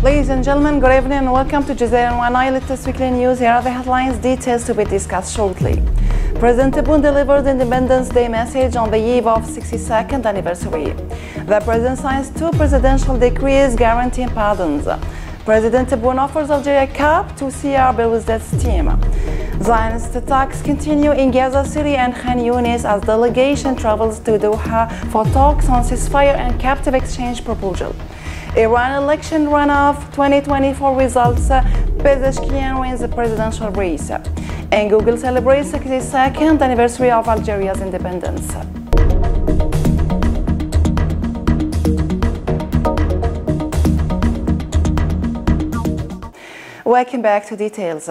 Ladies and gentlemen, good evening and welcome to Jazair and One Eye latest weekly news. Here are the headlines, details to be discussed shortly. President Tebboune delivered the Independence Day message on the eve of 62nd anniversary. The President signs 2 presidential decrees guaranteeing pardons. President Tebboune offers Algeria Cup to CR Belouizdad's team. Zionist attacks continue in Gaza City and Khan Yunis as delegation travels to Doha for talks on ceasefire and captive exchange proposal. Iran election runoff 2024 results, Pezeshkian wins the presidential race. And Google celebrates 62nd anniversary of Algeria's independence. Welcome back to details.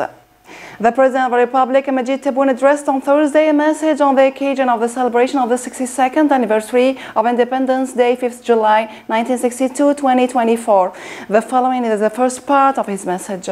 The President of the Republic, Majid Tebboune, addressed on Thursday a message on the occasion of the celebration of the 62nd anniversary of Independence Day, 5th July 1962, 2024. The following is the first part of his message.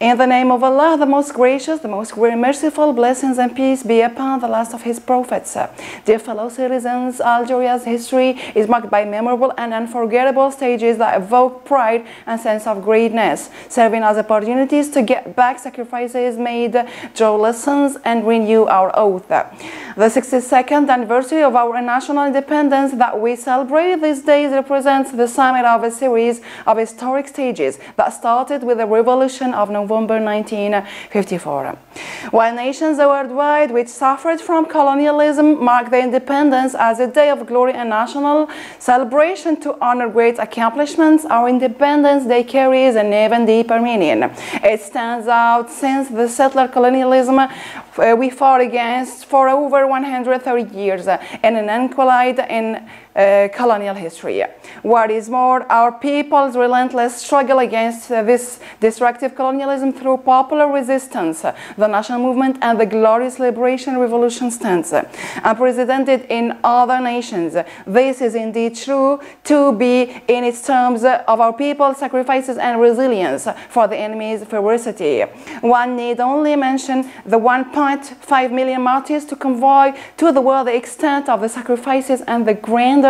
In the name of Allah, the most gracious, the most merciful, blessings and peace be upon the last of his prophets. Dear fellow citizens, Algeria's history is marked by memorable and unforgettable stages that evoke pride and sense of greatness, serving as opportunities to get back sacrifices made, draw lessons, and renew our oath. The 62nd anniversary of our national independence that we celebrate these days represents the summit of a series of historic stages that started with the revolution of November 1954. While nations worldwide which suffered from colonialism mark their independence as a day of glory and national celebration to honor great accomplishments, our Independence Day carries an even deeper meaning. It stands out since the settler colonialism we fought against for over 130 years in an enclave in colonial history. What is more, our people's relentless struggle against this destructive colonialism through popular resistance, the national movement and the glorious liberation revolution stands unprecedented in other nations. This is indeed true to be in its terms of our people's sacrifices and resilience for the enemy's ferocity. One need only mention the 1.5 million martyrs to convey to the world the extent of the sacrifices and the grandeur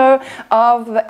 of the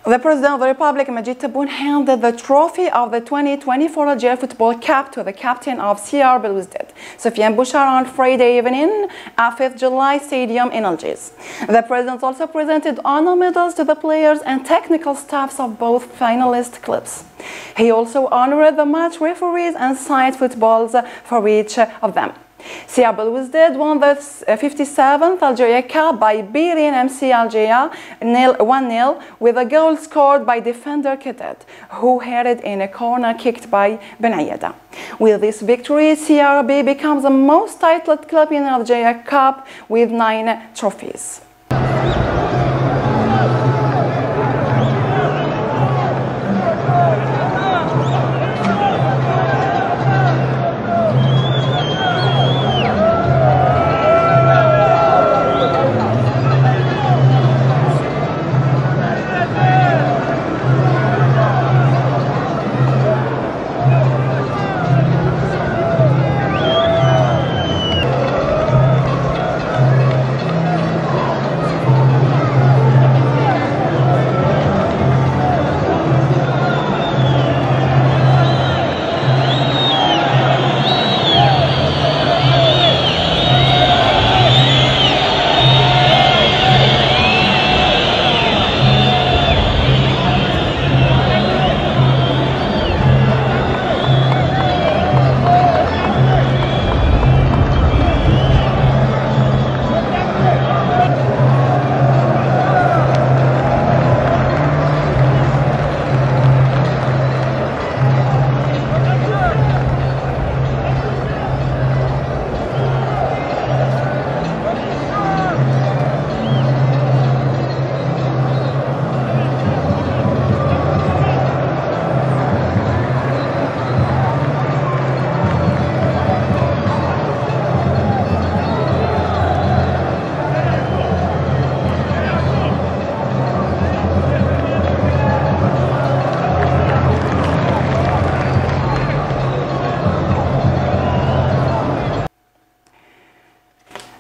The President of the Republic, Majid Tebboune, handed the trophy of the 2024 Algeria Football Cup to the captain of CR Belouizdad, Sofiane Bouchard, on Friday evening at 5th July Stadium in Algiers. The President also presented honor medals to the players and technical staffs of both finalist clubs. He also honored the match referees and signed footballs for each of them. CR Belouizdad won the 57th Algeria Cup by beating MC Algeria 1-0 with a goal scored by defender Cadet, who headed in a corner kicked by Ben Ayada. With this victory, CRB becomes the most titled club in Algeria Cup with 9 trophies.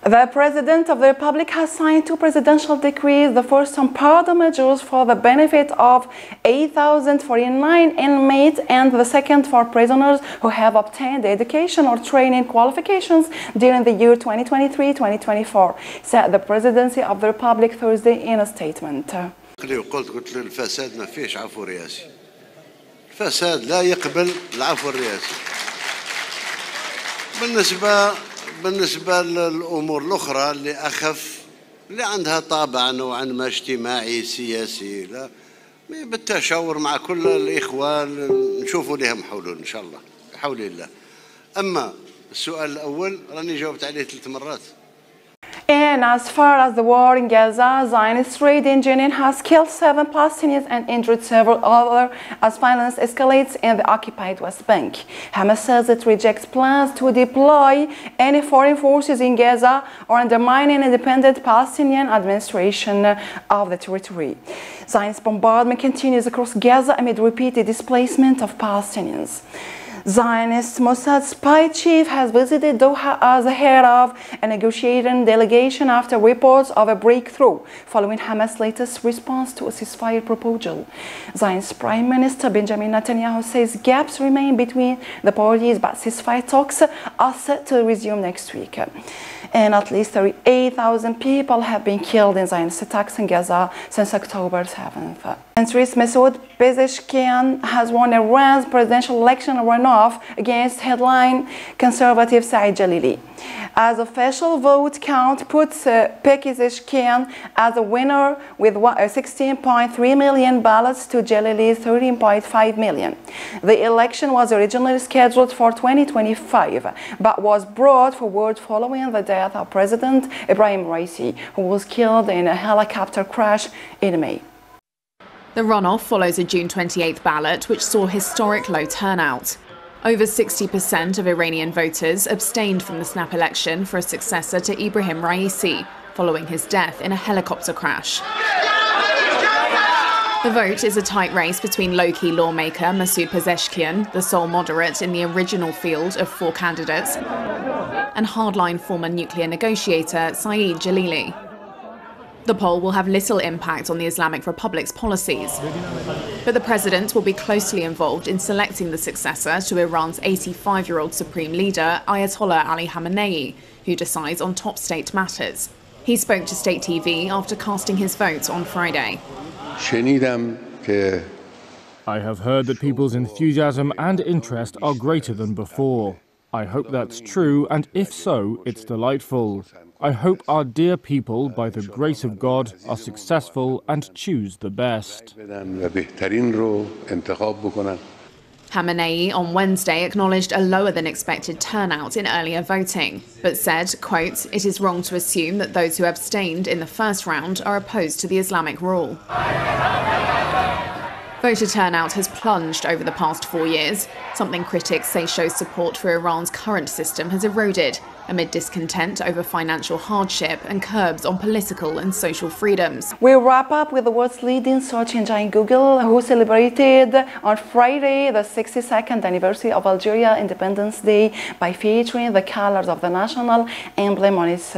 The President of the Republic has signed 2 presidential decrees, the first on pardon measures for the benefit of 8,049 inmates and the second for prisoners who have obtained education or training qualifications during the year 2023-2024, said the Presidency of the Republic Thursday in a statement. قلت الفساد ما فيش عفو رئاسي. الفساد لا يقبل العفو الرئاسي. بالنسبة للأمور الأخرى اللي أخف اللي عندها طابع نوعا ما اجتماعي سياسي، لا بالتشاور مع كل الإخوان نشوفوا لهم حلول إن شاء الله بحول الله. أما السؤال الأول راني جاوبت عليه 3 مرات. And as far as the war in Gaza, Zionist raid in Jenin has killed 7 Palestinians and injured several others as violence escalates in the occupied West Bank. Hamas says it rejects plans to deploy any foreign forces in Gaza or undermine an independent Palestinian administration of the territory. Zionist bombardment continues across Gaza amid repeated displacement of Palestinians. Zionist Mossad spy chief has visited Doha as the head of a negotiating delegation after reports of a breakthrough following Hamas' latest response to a ceasefire proposal. Zionist Prime Minister Benjamin Netanyahu says gaps remain between the parties, but ceasefire talks are set to resume next week. And at least 38,000 people have been killed in Zionist attacks in Gaza since October 7th. Centrist Masoud Pezeshkian has won Iran's presidential election runoff against headline conservative Saeed Jalili. As official vote count puts Pezeshkian as a winner with 16.3 million ballots to Jalili's 13.5 million. The election was originally scheduled for 2025, but was brought forward following the death of President Ibrahim Raisi, who was killed in a helicopter crash in May. The runoff follows a June 28th ballot, which saw historic low turnout. Over 60% of Iranian voters abstained from the snap election for a successor to Ibrahim Raisi, following his death in a helicopter crash. The vote is a tight race between low-key lawmaker Masoud Pezeshkian, the sole moderate in the original field of 4 candidates, and hardline former nuclear negotiator Saeed Jalili. The poll will have little impact on the Islamic Republic's policies, but the president will be closely involved in selecting the successor to Iran's 85-year-old supreme leader, Ayatollah Ali Khamenei, who decides on top state matters. He spoke to state TV after casting his vote on Friday. I have heard that people's enthusiasm and interest are greater than before. I hope that's true, and if so, it's delightful. I hope our dear people, by the grace of God, are successful and choose the best. Khamenei on Wednesday acknowledged a lower than expected turnout in earlier voting, but said, quote, "It is wrong to assume that those who abstained in the first round are opposed to the Islamic rule." Voter turnout has plunged over the past 4 years, something critics say shows support for Iran's current system has eroded, amid discontent over financial hardship and curbs on political and social freedoms. We'll wrap up with the world's leading search engine Google, who celebrated on Friday the 62nd anniversary of Algeria Independence Day by featuring the colors of the national emblem on its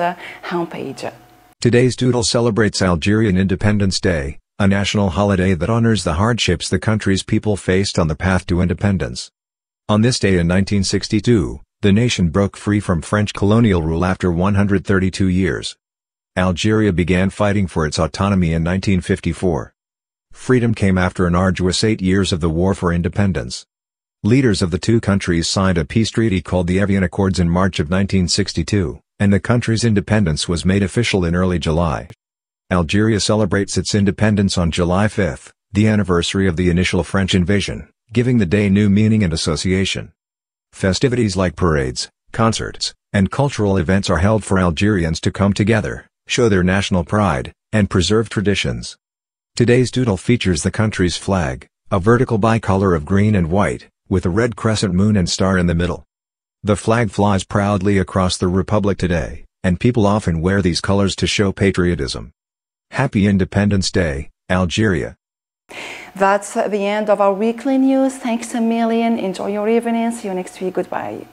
homepage. Today's doodle celebrates Algerian Independence Day, a national holiday that honors the hardships the country's people faced on the path to independence. On this day in 1962, the nation broke free from French colonial rule after 132 years. Algeria began fighting for its autonomy in 1954. Freedom came after an arduous 8 years of the War for Independence. Leaders of the 2 countries signed a peace treaty called the Evian Accords in March of 1962, and the country's independence was made official in early July. Algeria celebrates its independence on July 5, the anniversary of the initial French invasion, giving the day new meaning and association. Festivities like parades, concerts, and cultural events are held for Algerians to come together, show their national pride, and preserve traditions. Today's doodle features the country's flag, a vertical bicolor of green and white, with a red crescent moon and star in the middle. The flag flies proudly across the Republic today, and people often wear these colors to show patriotism. Happy Independence Day, Algeria. That's the end of our weekly news. Thanks a million. Enjoy your evening. See you next week. Goodbye.